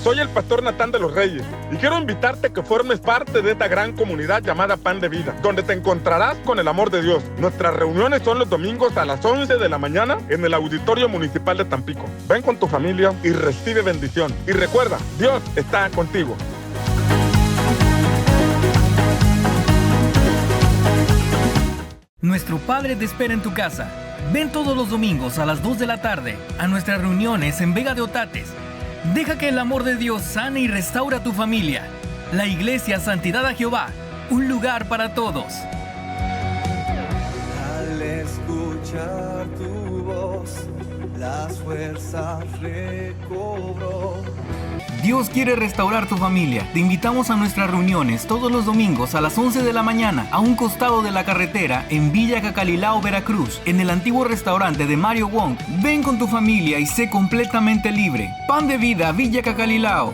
Soy el pastor Natán de los Reyes y quiero invitarte a que formes parte de esta gran comunidad llamada Pan de Vida, donde te encontrarás con el amor de Dios. Nuestras reuniones son los domingos a las 11 de la mañana en el Auditorio Municipal de Tampico. Ven con tu familia y recibe bendición. Y recuerda, Dios está contigo. Nuestro Padre te espera en tu casa. Ven todos los domingos a las 2 de la tarde a nuestras reuniones en Vega de Otates. Deja que el amor de Dios sane y restaura tu familia. La Iglesia Santidad a Jehová, un lugar para todos. Al escuchar tu voz, las fuerzas recobró. Dios quiere restaurar tu familia. Te invitamos a nuestras reuniones todos los domingos a las 11 de la mañana a un costado de la carretera en Villa Cacalilao, Veracruz, en el antiguo restaurante de Mario Wong. Ven con tu familia y sé completamente libre. Pan de Vida, Villa Cacalilao.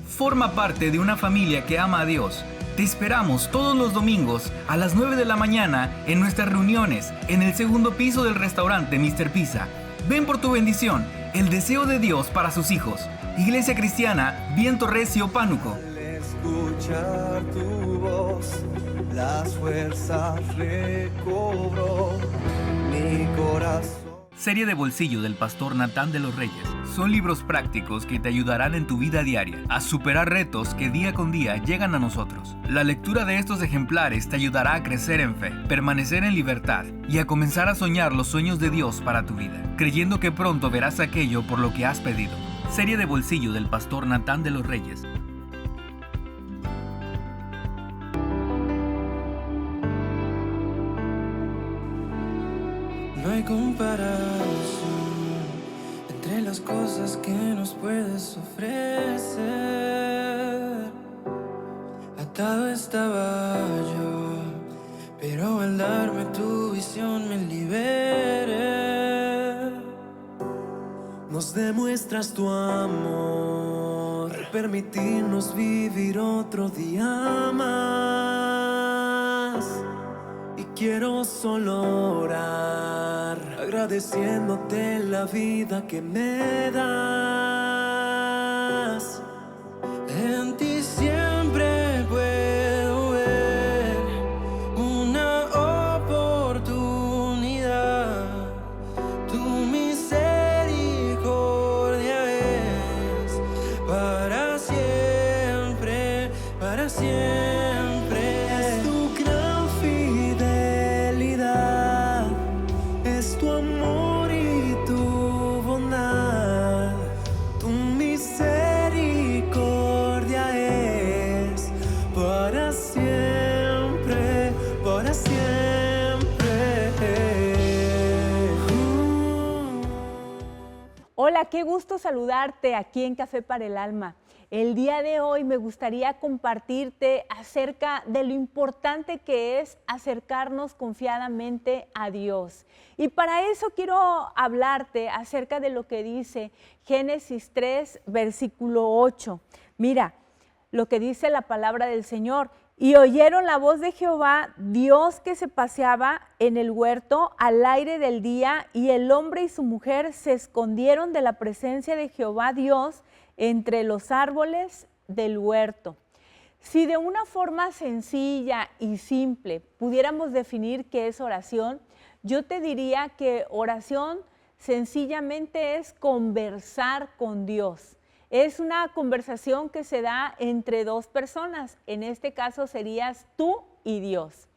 Forma parte de una familia que ama a Dios. Te esperamos todos los domingos a las 9 de la mañana en nuestras reuniones en el segundo piso del restaurante Mr. Pizza. Ven por tu bendición, el deseo de Dios para sus hijos. Iglesia Cristiana Viento Recio, Pánuco. Al escuchar tu voz, las fuerzas recobró mi corazón. Serie de bolsillo del pastor Natán de los Reyes. Son libros prácticos que te ayudarán en tu vida diaria a superar retos que día con día llegan a nosotros. La lectura de estos ejemplares te ayudará a crecer en fe, permanecer en libertad y a comenzar a soñar los sueños de Dios para tu vida, creyendo que pronto verás aquello por lo que has pedido. Serie de bolsillo del pastor Natán de los Reyes. No hay comparación entre las cosas que nos puedes ofrecer. Atado estaba yo, pero al darme tu visión me liberé. Nos demuestras tu amor al permitirnos vivir otro día más. Y quiero solo orar, agradeciéndote la vida que me das. En ti siempre puedo ver una oportunidad. Tu misericordia es para siempre, para siempre. Es tu gran fidelidad, es tu amor y tu bondad. Tu misericordia es para siempre, para siempre. Hola, qué gusto saludarte aquí en Café para el Alma. El día de hoy me gustaría compartirte acerca de lo importante que es acercarnos confiadamente a Dios. Y para eso quiero hablarte acerca de lo que dice Génesis 3, versículo 8. Mira lo que dice la palabra del Señor. Y oyeron la voz de Jehová, Dios que se paseaba en el huerto al aire del día, y el hombre y su mujer se escondieron de la presencia de Jehová Dios entre los árboles del huerto. Si de una forma sencilla y simple pudiéramos definir qué es oración, yo te diría que oración sencillamente es conversar con Dios. Es una conversación que se da entre dos personas, en este caso serías tú y Dios.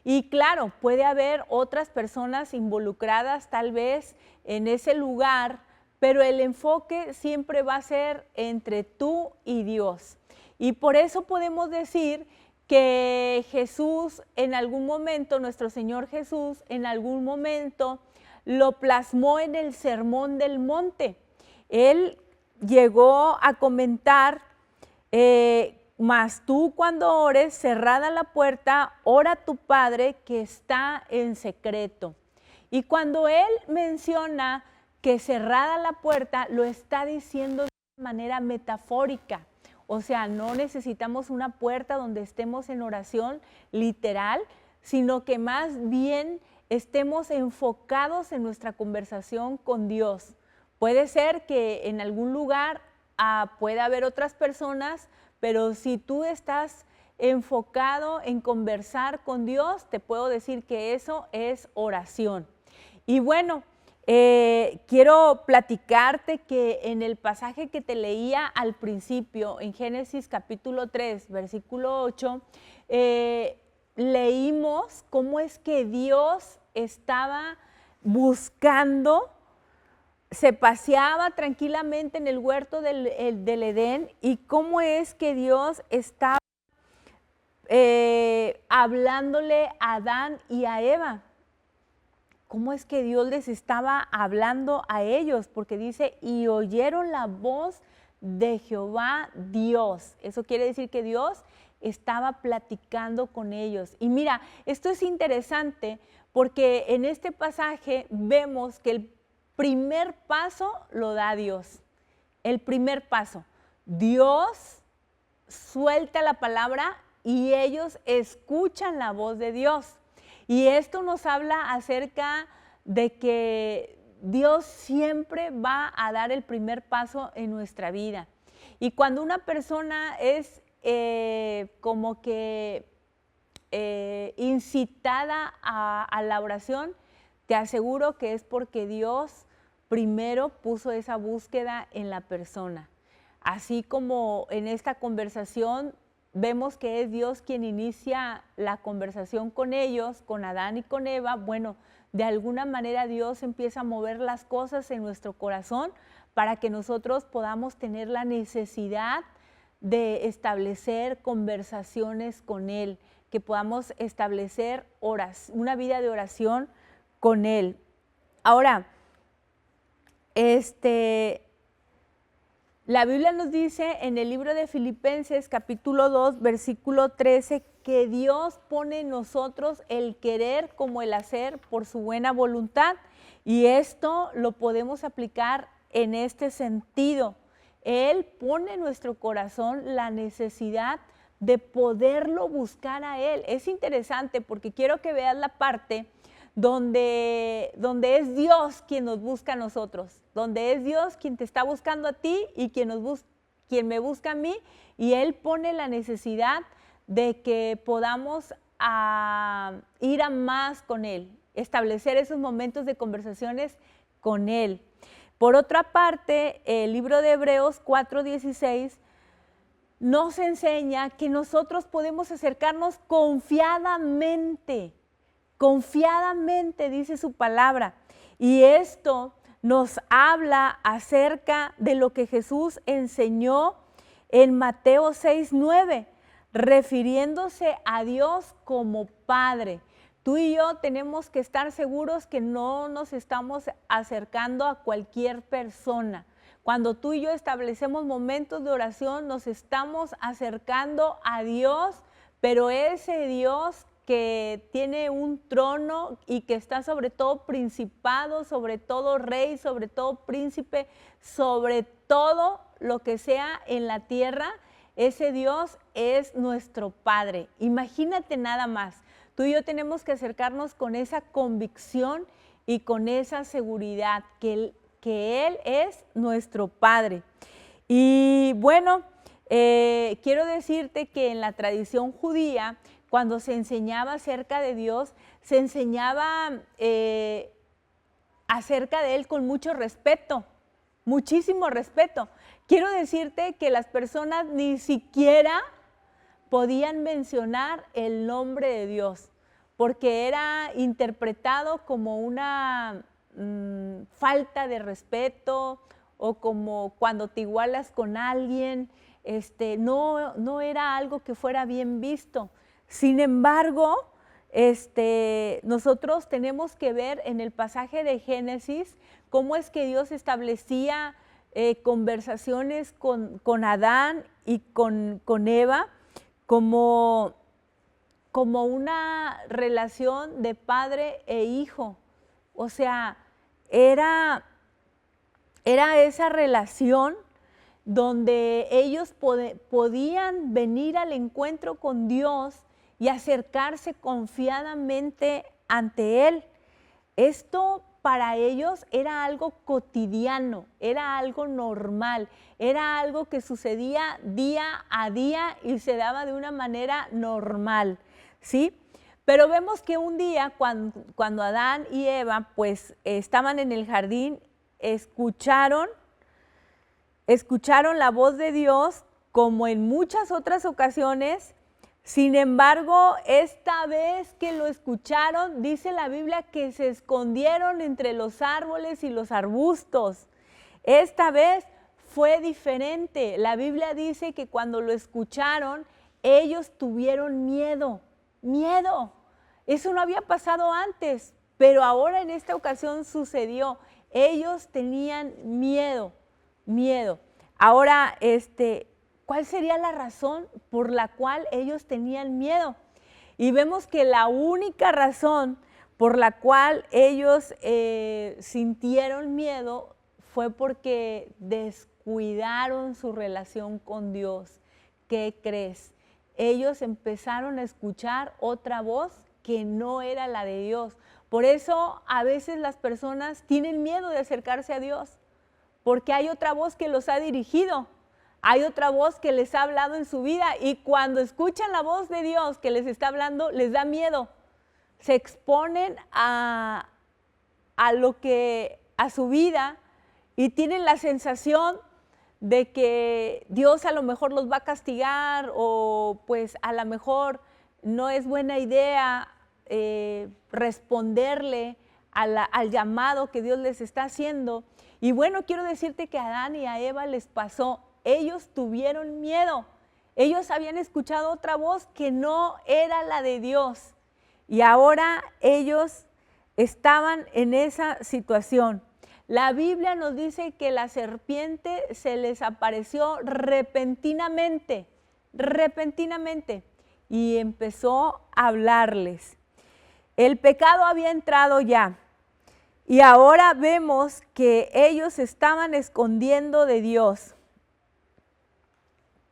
Y claro, puede haber otras personas involucradas tal vez en ese lugar, pero el enfoque siempre va a ser entre tú y Dios. Y por eso podemos decir que Jesús en algún momento, nuestro Señor Jesús en algún momento lo plasmó en el Sermón del Monte. Él llegó a comentar, mas tú cuando ores, cerrada la puerta, ora a tu Padre que está en secreto. Y cuando él menciona que cerrada la puerta, lo está diciendo de una manera metafórica. O sea, no necesitamos una puerta donde estemos en oración literal, sino que más bien estemos enfocados en nuestra conversación con Dios. Puede ser que en algún lugar pueda haber otras personas, pero si tú estás enfocado en conversar con Dios, te puedo decir que eso es oración. Y bueno, quiero platicarte que en el pasaje que te leía al principio, en Génesis capítulo 3, versículo 8, leímos cómo es que Dios estaba buscando, se paseaba tranquilamente en el huerto del Edén, y cómo es que Dios estaba hablándole a Adán y a Eva. ¿Cómo es que Dios les estaba hablando a ellos? Porque dice, y oyeron la voz de Jehová Dios. Eso quiere decir que Dios estaba platicando con ellos. Y mira, esto es interesante porque en este pasaje vemos que el primer paso lo da Dios. El primer paso. Dios suelta la palabra y ellos escuchan la voz de Dios. Y esto nos habla acerca de que Dios siempre va a dar el primer paso en nuestra vida. Y cuando una persona es como que incitada a la oración, te aseguro que es porque Dios primero puso esa búsqueda en la persona. Así como en esta conversación vemos que es Dios quien inicia la conversación con ellos, con Adán y con Eva. Bueno, de alguna manera Dios empieza a mover las cosas en nuestro corazón para que nosotros podamos tener la necesidad de establecer conversaciones con Él, que podamos establecer una vida de oración con Él. Ahora, la Biblia nos dice en el libro de Filipenses capítulo 2, versículo 13, que Dios pone en nosotros el querer como el hacer por su buena voluntad, y esto lo podemos aplicar en este sentido. Él pone en nuestro corazón la necesidad de poderlo buscar a Él. Es interesante porque quiero que veas la parte donde es Dios quien nos busca a nosotros, donde es Dios quien te está buscando a ti y quien me busca a mí, y Él pone la necesidad de que podamos ir a más con Él, establecer esos momentos de conversaciones con Él. Por otra parte, el libro de Hebreos 4:16 nos enseña que nosotros podemos acercarnos confiadamente, dice su palabra. Y esto nos habla acerca de lo que Jesús enseñó en Mateo 6:9, refiriéndose a Dios como Padre. Tú y yo tenemos que estar seguros que no nos estamos acercando a cualquier persona. Cuando tú y yo establecemos momentos de oración, nos estamos acercando a Dios, pero ese Dios que tiene un trono y que está sobre todo principado, sobre todo rey, sobre todo príncipe, sobre todo lo que sea en la tierra, ese Dios es nuestro Padre. Imagínate nada más. Tú y yo tenemos que acercarnos con esa convicción y con esa seguridad que Él es nuestro Padre. Y bueno, quiero decirte que en la tradición judía, cuando se enseñaba acerca de Dios, se enseñaba acerca de Él con mucho respeto, muchísimo respeto. Quiero decirte que las personas ni siquiera podían mencionar el nombre de Dios, porque era interpretado como una falta de respeto, o como cuando te igualas con alguien, no era algo que fuera bien visto. Sin embargo, nosotros tenemos que ver en el pasaje de Génesis cómo es que Dios establecía conversaciones con Adán y con Eva, como una relación de padre e hijo. O sea, era esa relación donde ellos podían venir al encuentro con Dios y acercarse confiadamente ante Él. Esto para ellos era algo cotidiano, era algo normal, era algo que sucedía día a día y se daba de una manera normal, ¿sí? Pero vemos que un día cuando Adán y Eva pues estaban en el jardín, escucharon la voz de Dios como en muchas otras ocasiones. Sin embargo, esta vez que lo escucharon, dice la Biblia que se escondieron entre los árboles y los arbustos. Esta vez fue diferente. La Biblia dice que cuando lo escucharon, ellos tuvieron miedo. Eso no había pasado antes, pero ahora en esta ocasión sucedió. Ellos tenían miedo. Ahora, ¿cuál sería la razón por la cual ellos tenían miedo? Y vemos que la única razón por la cual ellos sintieron miedo fue porque descuidaron su relación con Dios. ¿Qué crees? Ellos empezaron a escuchar otra voz que no era la de Dios. Por eso a veces las personas tienen miedo de acercarse a Dios, porque hay otra voz que los ha dirigido. Hay otra voz que les ha hablado en su vida y cuando escuchan la voz de Dios que les está hablando, les da miedo. Se exponen a su vida y tienen la sensación de que Dios a lo mejor los va a castigar o pues a lo mejor no es buena idea responderle al llamado que Dios les está haciendo. Y bueno, quiero decirte que a Adán y a Eva les pasó. Ellos tuvieron miedo. Ellos habían escuchado otra voz que no era la de Dios. Y ahora ellos estaban en esa situación. La Biblia nos dice que la serpiente se les apareció repentinamente, y empezó a hablarles. El pecado había entrado ya. Y ahora vemos que ellos estaban escondiendo de Dios.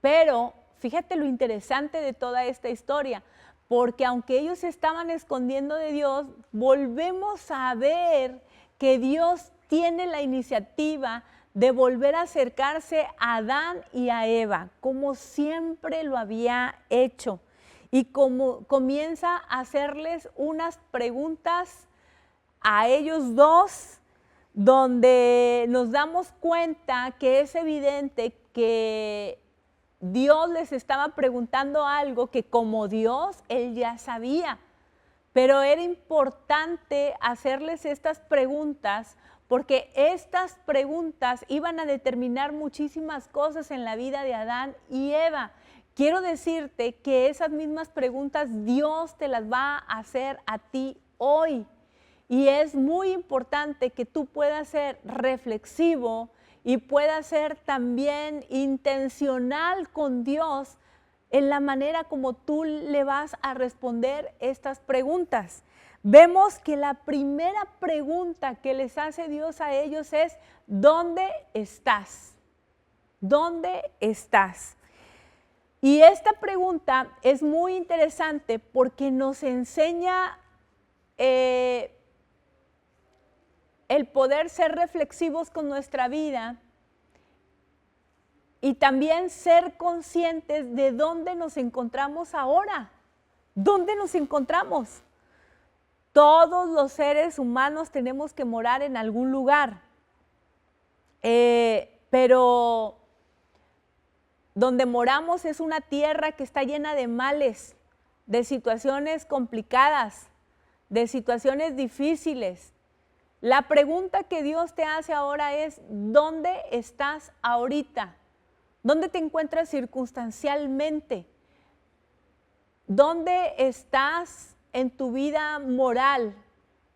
Pero fíjate lo interesante de toda esta historia, porque aunque ellos estaban escondiendo de Dios, volvemos a ver que Dios tiene la iniciativa de volver a acercarse a Adán y a Eva, como siempre lo había hecho. Y como comienza a hacerles unas preguntas a ellos dos, donde nos damos cuenta que es evidente que Dios les estaba preguntando algo que como Dios, Él ya sabía. Pero era importante hacerles estas preguntas porque estas preguntas iban a determinar muchísimas cosas en la vida de Adán y Eva. Quiero decirte que esas mismas preguntas Dios te las va a hacer a ti hoy. Y es muy importante que tú puedas ser reflexivo y puedas ser también intencional con Dios en la manera como tú le vas a responder estas preguntas. Vemos que la primera pregunta que les hace Dios a ellos es, ¿dónde estás? ¿Dónde estás? Y esta pregunta es muy interesante porque nos enseña el poder ser reflexivos con nuestra vida y también ser conscientes de dónde nos encontramos ahora. ¿Dónde nos encontramos? Todos los seres humanos tenemos que morar en algún lugar, pero donde moramos es una tierra que está llena de males, de situaciones complicadas, de situaciones difíciles. La pregunta que Dios te hace ahora es, ¿dónde estás ahorita? ¿Dónde te encuentras circunstancialmente? ¿Dónde estás en tu vida moral?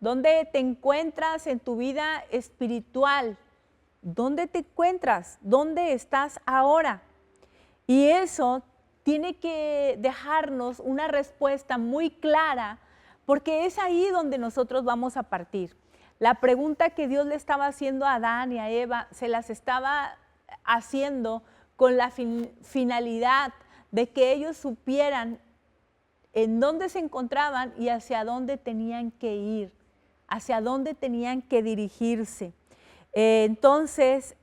¿Dónde te encuentras en tu vida espiritual? ¿Dónde te encuentras? ¿Dónde estás ahora? Y eso tiene que dejarnos una respuesta muy clara, porque es ahí donde nosotros vamos a partir. La pregunta que Dios le estaba haciendo a Adán y a Eva, se las estaba haciendo con la finalidad de que ellos supieran en dónde se encontraban y hacia dónde tenían que ir. hacia dónde tenían que dirigirse. Entonces,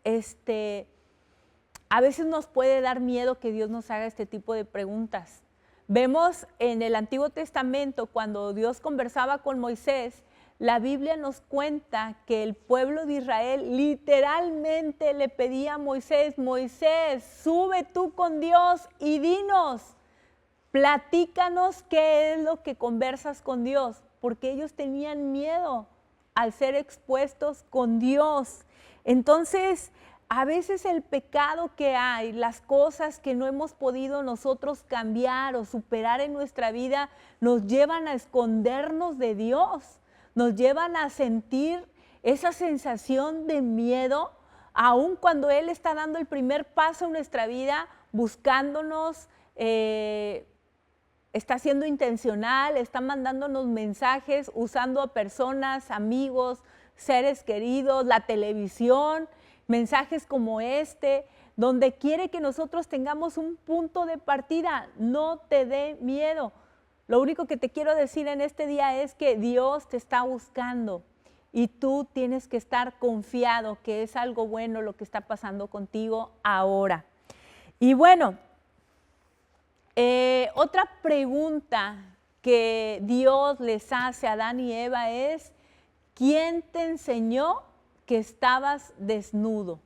a veces nos puede dar miedo que Dios nos haga este tipo de preguntas. Vemos en el Antiguo Testamento, cuando Dios conversaba con Moisés, la Biblia nos cuenta que el pueblo de Israel literalmente le pedía a Moisés, Moisés, sube tú con Dios y dinos, platícanos qué es lo que conversas con Dios, porque ellos tenían miedo al ser expuestos con Dios. Entonces, a veces el pecado que hay, las cosas que no hemos podido nosotros cambiar o superar en nuestra vida, nos llevan a escondernos de Dios, nos llevan a sentir esa sensación de miedo, aun cuando Él está dando el primer paso en nuestra vida, buscándonos, está siendo intencional, está mandándonos mensajes, usando a personas, amigos, seres queridos, la televisión, mensajes como este, donde quiere que nosotros tengamos un punto de partida. No te dé miedo. Lo único que te quiero decir en este día es que Dios te está buscando y tú tienes que estar confiado que es algo bueno lo que está pasando contigo ahora. Y bueno, otra pregunta que Dios les hace a Adán y Eva es, ¿quién te enseñó que estabas desnudo?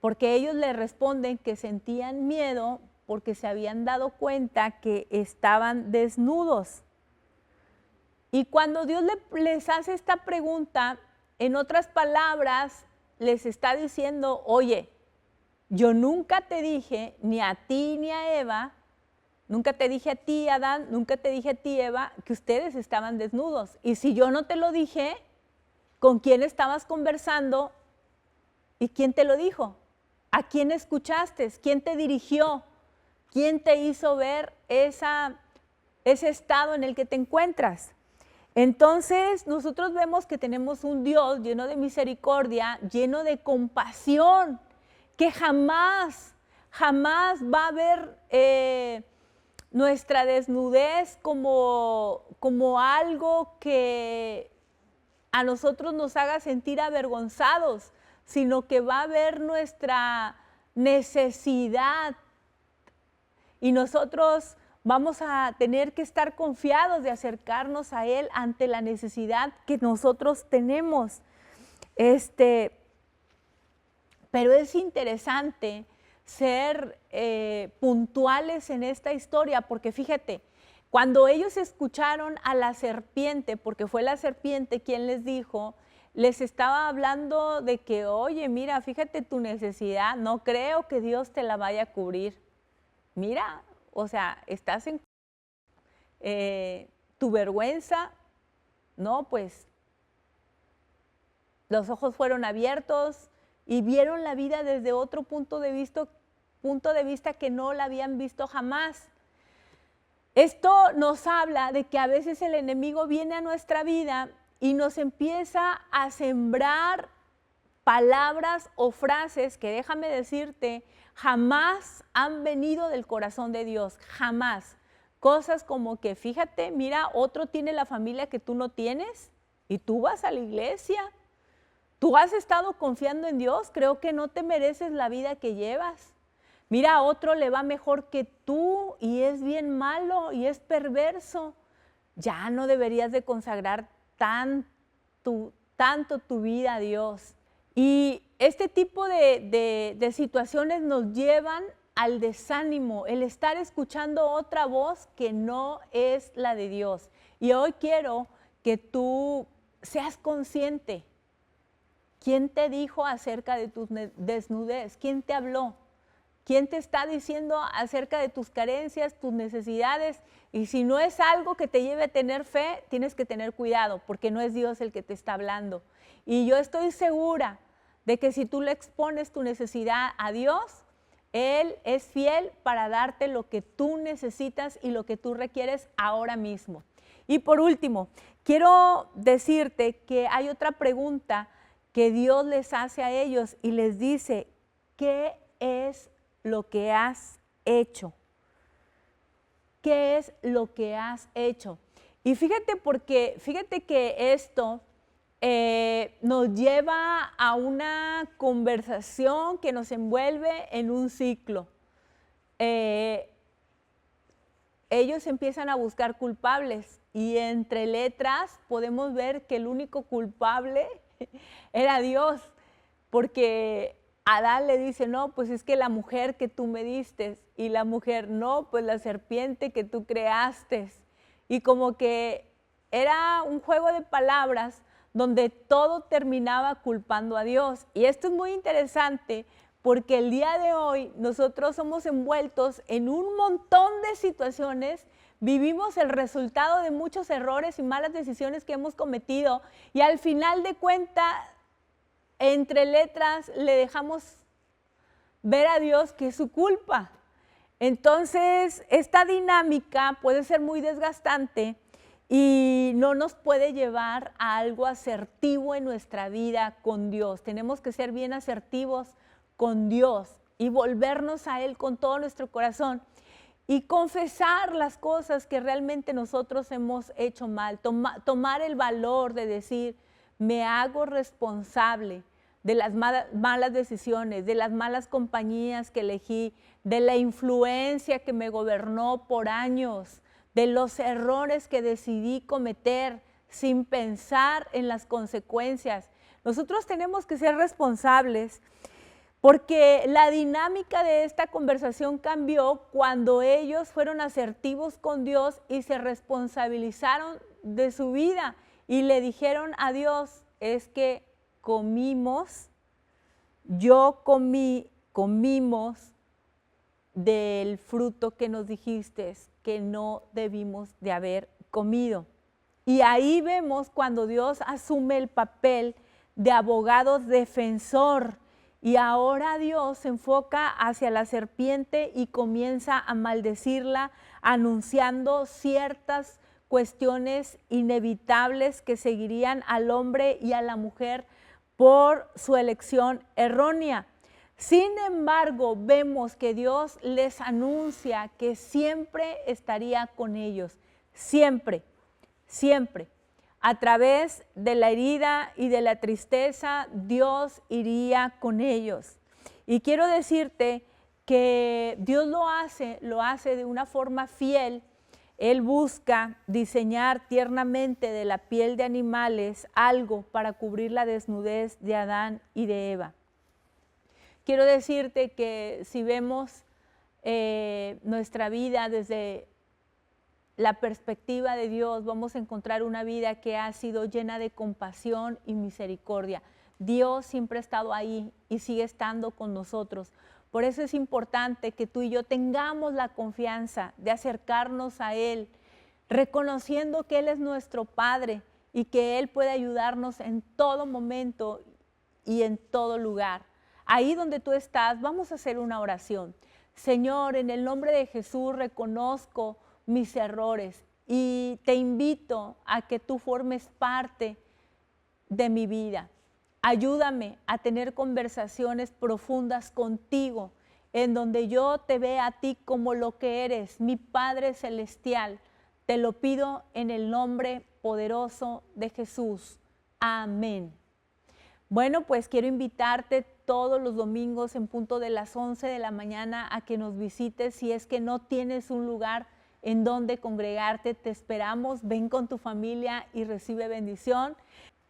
Porque ellos le responden que sentían miedo porque se habían dado cuenta que estaban desnudos. Y cuando Dios les hace esta pregunta, en otras palabras, les está diciendo, oye, yo nunca te dije, ni a ti ni a Eva, nunca te dije a ti, Adán, nunca te dije a ti, Eva, que ustedes estaban desnudos. Y si yo no te lo dije, ¿con quién estabas conversando y quién te lo dijo? ¿A quién escuchaste? ¿Quién te dirigió? ¿Quién te hizo ver ese estado en el que te encuentras? Entonces, nosotros vemos que tenemos un Dios lleno de misericordia, lleno de compasión, que jamás va a ver nuestra desnudez como algo que a nosotros nos haga sentir avergonzados, sino que va a ver nuestra necesidad y nosotros vamos a tener que estar confiados de acercarnos a Él ante la necesidad que nosotros tenemos. Pero es interesante ser puntuales en esta historia, porque fíjate, cuando ellos escucharon a la serpiente, porque fue la serpiente quien les dijo, les estaba hablando de que, oye, mira, fíjate tu necesidad, no creo que Dios te la vaya a cubrir. Mira, o sea, estás en tu vergüenza, no, pues los ojos fueron abiertos y vieron la vida desde otro punto de vista que no la habían visto jamás. Esto nos habla de que a veces el enemigo viene a nuestra vida y nos empieza a sembrar palabras o frases que, déjame decirte, jamás han venido del corazón de Dios, jamás. Cosas como que, fíjate, mira, otro tiene la familia que tú no tienes y tú vas a la iglesia. Tú has estado confiando en Dios, creo que no te mereces la vida que llevas. Mira, a otro le va mejor que tú y es bien malo y es perverso. Ya no deberías de consagrar tanto tu vida a Dios. Y este tipo de situaciones nos llevan al desánimo, el estar escuchando otra voz que no es la de Dios. Y hoy quiero que tú seas consciente. ¿Quién te dijo acerca de tu desnudez? ¿Quién te habló? ¿Quién te está diciendo acerca de tus carencias, tus necesidades? Y si no es algo que te lleve a tener fe, tienes que tener cuidado, porque no es Dios el que te está hablando. Y yo estoy segura de que si tú le expones tu necesidad a Dios, Él es fiel para darte lo que tú necesitas y lo que tú requieres ahora mismo. Y por último, quiero decirte que hay otra pregunta que Dios les hace a ellos y les dice, ¿qué es lo que has hecho? ¿Qué es lo que has hecho? Y fíjate que esto nos lleva a una conversación que nos envuelve en un ciclo. Ellos empiezan a buscar culpables y entre letras podemos ver que el único culpable era Dios, porque Adán le dice, no, pues es que la mujer que tú me diste, y la mujer, no, pues la serpiente que tú creaste. Y como que era un juego de palabras donde todo terminaba culpando a Dios. Y esto es muy interesante porque el día de hoy nosotros somos envueltos en un montón de situaciones, vivimos el resultado de muchos errores y malas decisiones que hemos cometido y al final de cuentas, entre letras, le dejamos ver a Dios que es su culpa. Entonces, esta dinámica puede ser muy desgastante y no nos puede llevar a algo asertivo en nuestra vida con Dios. Tenemos que ser bien asertivos con Dios y volvernos a Él con todo nuestro corazón y confesar las cosas que realmente nosotros hemos hecho mal, tomar el valor de decir, me hago responsable de las malas decisiones, de las malas compañías que elegí, de la influencia que me gobernó por años, de los errores que decidí cometer sin pensar en las consecuencias. Nosotros tenemos que ser responsables porque la dinámica de esta conversación cambió cuando ellos fueron asertivos con Dios y se responsabilizaron de su vida y le dijeron a Dios, es que comimos del fruto que nos dijiste que no debimos de haber comido. Y ahí vemos cuando Dios asume el papel de abogado defensor y ahora Dios se enfoca hacia la serpiente y comienza a maldecirla, anunciando ciertas cuestiones inevitables que seguirían al hombre y a la mujer por su elección errónea. Sin embargo, vemos que Dios les anuncia que siempre estaría con ellos, siempre, siempre. A través de la herida y de la tristeza, Dios iría con ellos. Y quiero decirte que Dios lo hace de una forma fiel. Él busca diseñar tiernamente de la piel de animales algo para cubrir la desnudez de Adán y de Eva. Quiero decirte que si vemos nuestra vida desde la perspectiva de Dios, vamos a encontrar una vida que ha sido llena de compasión y misericordia. Dios siempre ha estado ahí y sigue estando con nosotros. Por eso es importante que tú y yo tengamos la confianza de acercarnos a Él, reconociendo que Él es nuestro Padre y que Él puede ayudarnos en todo momento y en todo lugar. Ahí donde tú estás, vamos a hacer una oración. Señor, en el nombre de Jesús reconozco mis errores y te invito a que tú formes parte de mi vida. Ayúdame a tener conversaciones profundas contigo, en donde yo te vea a ti como lo que eres, mi Padre Celestial. Te lo pido en el nombre poderoso de Jesús. Amén. Bueno, pues quiero invitarte todos los domingos en punto de las 11 de la mañana a que nos visites. Si es que no tienes un lugar en donde congregarte, te esperamos. Ven con tu familia y recibe bendición.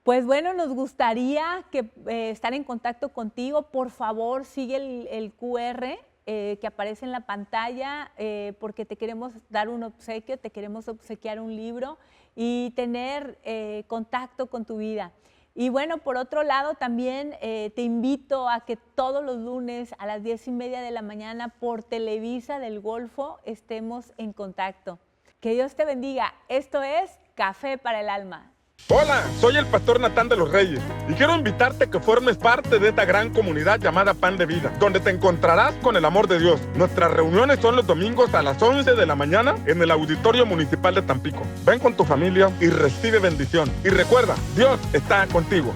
Pues bueno, nos gustaría estar en contacto contigo. Por favor, sigue el QR que aparece en la pantalla porque te queremos dar un obsequio, te queremos obsequiar un libro y tener contacto con tu vida. Y bueno, por otro lado, también te invito a que todos los lunes a las 10:30 de la mañana por Televisa del Golfo estemos en contacto. Que Dios te bendiga. Esto es Café para el Alma. Hola, soy el pastor Natán de los Reyes y quiero invitarte a que formes parte de esta gran comunidad llamada Pan de Vida, donde te encontrarás con el amor de Dios. Nuestras reuniones son los domingos a las 11 de la mañana en el Auditorio Municipal de Tampico. Ven con tu familia y recibe bendición. Y recuerda, Dios está contigo.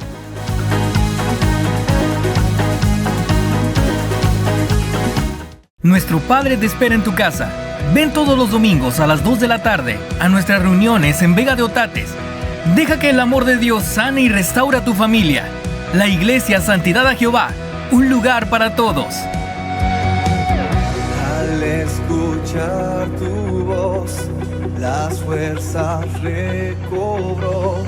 Nuestro Padre te espera en tu casa. Ven todos los domingos a las 2 de la tarde a nuestras reuniones en Vega de Otates. Deja que el amor de Dios sane y restaura tu familia. La Iglesia Santidad a Jehová, un lugar para todos. Al escuchar tu voz, las fuerzas recobró.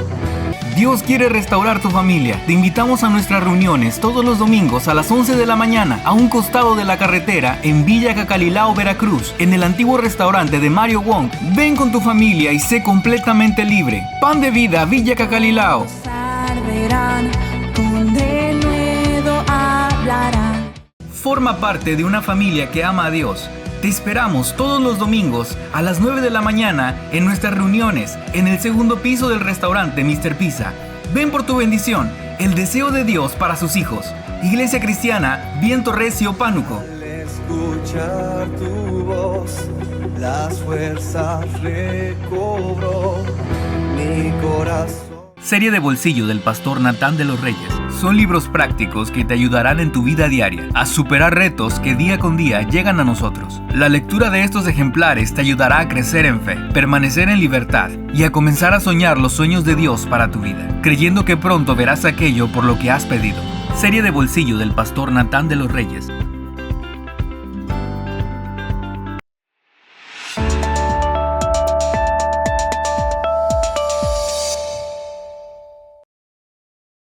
Dios quiere restaurar tu familia. Te invitamos a nuestras reuniones todos los domingos a las 11 de la mañana a un costado de la carretera en Villa Cacalilao, Veracruz, en el antiguo restaurante de Mario Wong. Ven con tu familia y sé completamente libre. Pan de Vida, Villa Cacalilao. Arderán, con denuedo hablarán. Forma parte de una familia que ama a Dios. Te esperamos todos los domingos a las 9 de la mañana en nuestras reuniones en el segundo piso del restaurante Mr. Pizza. Ven por tu bendición, el deseo de Dios para sus hijos. Iglesia Cristiana Viento Recio, Pánuco. Al escuchar tu voz, las fuerzas recobró mi corazón. Serie de bolsillo del pastor Natán de los Reyes. Son libros prácticos que te ayudarán en tu vida diaria a superar retos que día con día llegan a nosotros. La lectura de estos ejemplares te ayudará a crecer en fe, permanecer en libertad y a comenzar a soñar los sueños de Dios para tu vida, creyendo que pronto verás aquello por lo que has pedido. Serie de bolsillo del pastor Natán de los Reyes.